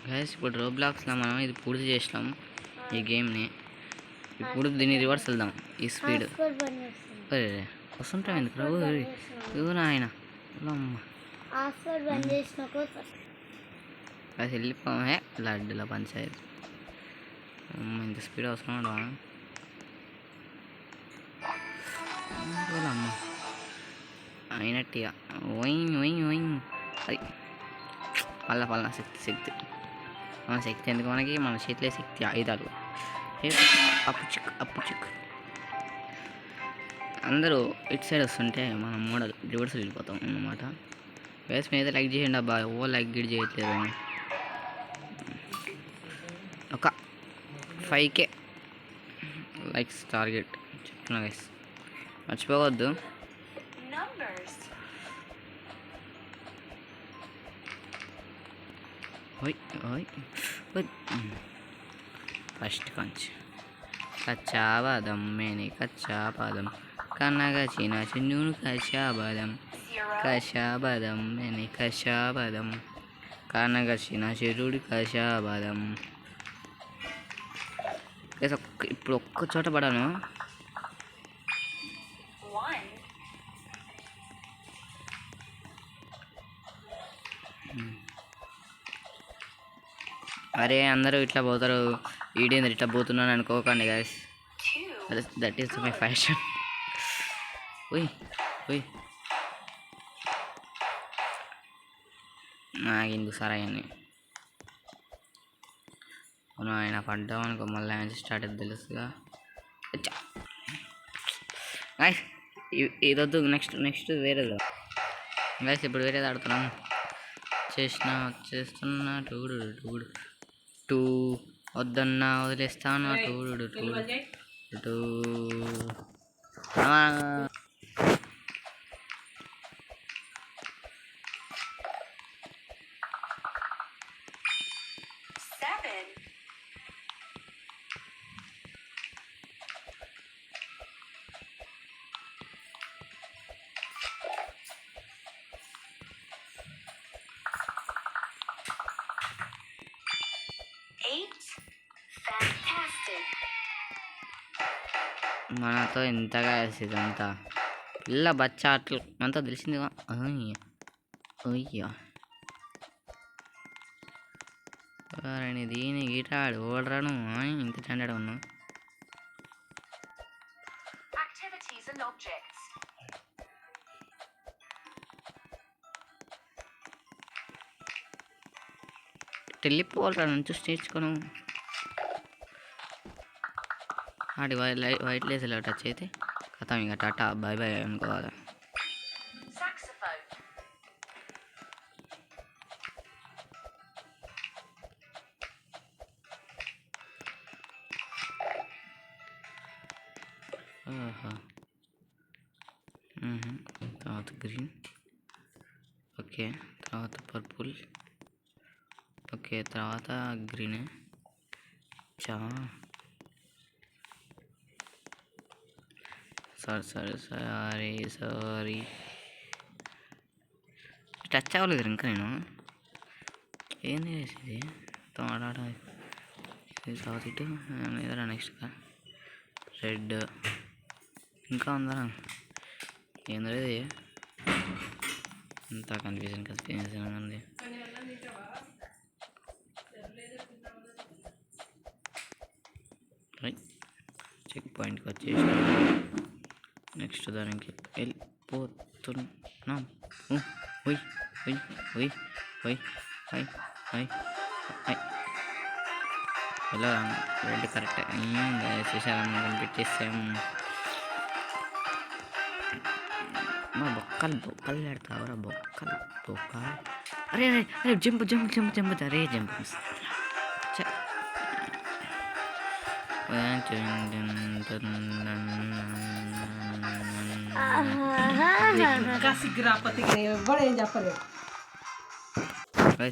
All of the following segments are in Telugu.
గైస్ ఇప్పుడు రోబ్లాక్స్లో మనం ఇది పూర్తి చేసినాం ఈ గేమ్ని. ఇప్పుడు దీన్ని రివర్స్ వెళ్దాం. ఈ స్పీడ్ వస్తుంటాం ఎందుకు రావు ఇవ్వను ఆయన అది వెళ్ళిపోమే లడ్డుల పంచాయతీ. ఇంత స్పీడ్ అవసరం అమ్మ. అయినట్టుగా ఓయింగ్ ఓయింగ్ ఓయింగ్. అది పల్ల శక్తి మన శక్తి ఎందుకు మనకి, మన చేతిలో శక్తి ఆయుధాలు. అప్పు చిక్ అందరూ ఇటు సైడ్ వస్తుంటే మనం మోడల్ రివర్స్ వెళ్ళిపోతాం అన్నమాట. వేస్ మీద లైక్ చేయండి అబ్బా, లైక్ గిడ్ చేయట్లేదు. ఒక 5K లైక్స్ టార్గెట్ చెప్తున్నా గైస్, మర్చిపోవద్దు. ఫస్ట్ కంచి కచ్చాబాదం మేని కచ్చాబాదం కన్నగా చిన్నూను కషాబాదం మేని కషాబాదం కన్నగా చెరుడు కషాబాదం. ఇప్పుడు ఒక్క చోట పడాను. అరే అందరూ ఇట్లా పోతారు, ఈడేంద్ర ఇట్లా పోతున్నాను అనుకోకండి guys, that is my fashion. నాకెందుకు సార్ అవన్నీ ఆయన పడ్డాం అనుకో మళ్ళీ ఆయన స్టార్ట్ అయితే తెలుసుగా. ఇదొద్దు, నెక్స్ట్ వేరేది గాయస్. ఇప్పుడు వేరేది ఆడుతున్నాం. చేస్తున్నా టూ వద్దన్నా వదిలేస్తాను టూ. మనతో ఎంతగా ఇదంతా పిల్ల బచ్చ ఆటలు అంతా తెలిసిందిగా. అయ్యా దీని గీటాడు ఓడరాను ఇంత స్టాండర్డ్ ఉన్నా. వెళ్ళిపోవాలరా నుంచి నేర్చుకోను. ఆడి వైట్ లేసలో టచ్ అయితే కథం ఇక టాటా బాయ్ బాయ్ అనుకోవాలి. తర్వాత గ్రీన్, ఓకే, తర్వాత పర్పుల్, ఓకే, తర్వాత గ్రీన్. సారీ టచ్ అవ్వలేదు ఇంకా నేను. ఏంది చేసేది తోడాడ తర్వాత ఇటు ఏదైనా నెక్స్ట్గా రెడ్ ఇంకా ఉందా ఏందో ఇది అంతా కన్ఫ్యూజన్ ఉంది. చెక్ పాయింట్కి వచ్చేసి నెక్స్ట్ దానికి వెళ్ళిపోతున్నాం. హలో రెడ్ కరెక్ట్ చేసాము, కనిపెట్టేసాం. మా బొక్కలు పెడతావరా బొక్కలు. అరే జంప్ అరే జంప్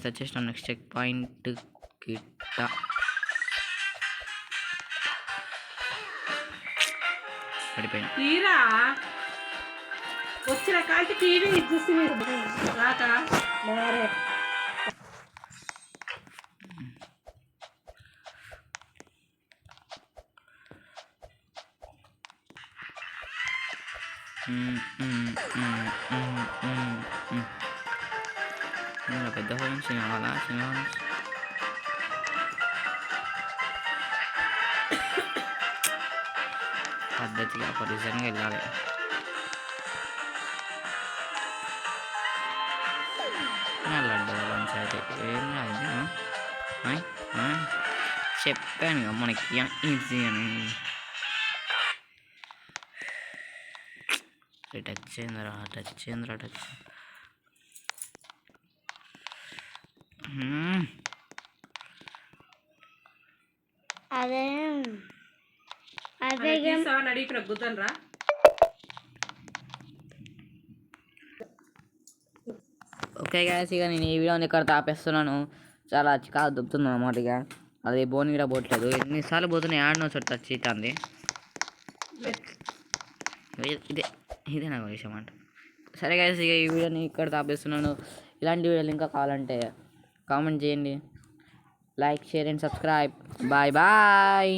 వచ్చేసినాం నెక్స్ట్ చెక్ పాయింట్ గిట్ట. పడిపోయింది వచ్చిన కాంటి టీవీ చూసి మీరు రాక పెద్ద ఫోన్ చిన్న వాళ్ళ చిన్న పద్ధతిగా ఒక రీజన్గా వెళ్ళాలి. లడ్డు పంచాయతీ ఏం అది చెప్పాను కదా మనకి ఈజీ అని. టచ్ చేయందిరా టచ్ అదే అదే గుద్దనరా ఓకే గ్యాస్, ఇక నేను ఈ వీడియోని ఇక్కడ తాపేస్తున్నాను. చాలా చికాకు దుబ్బుతుంది అన్నమాట. ఇక అది బోన్ కూడా పోవట్లేదు. ఎన్నిసార్లు పోతున్నాయి ఆడనో చోట టచ్ అవుతుంది. ఇదే నాకు విషయం అంట. సరే గ్యాస్, ఇక ఈ వీడియోని ఇక్కడ తాపేస్తున్నాను. ఇలాంటి వీడియోలు ఇంకా కావాలంటే కామెంట్ చేయండి, like share and subscribe. Bye bye.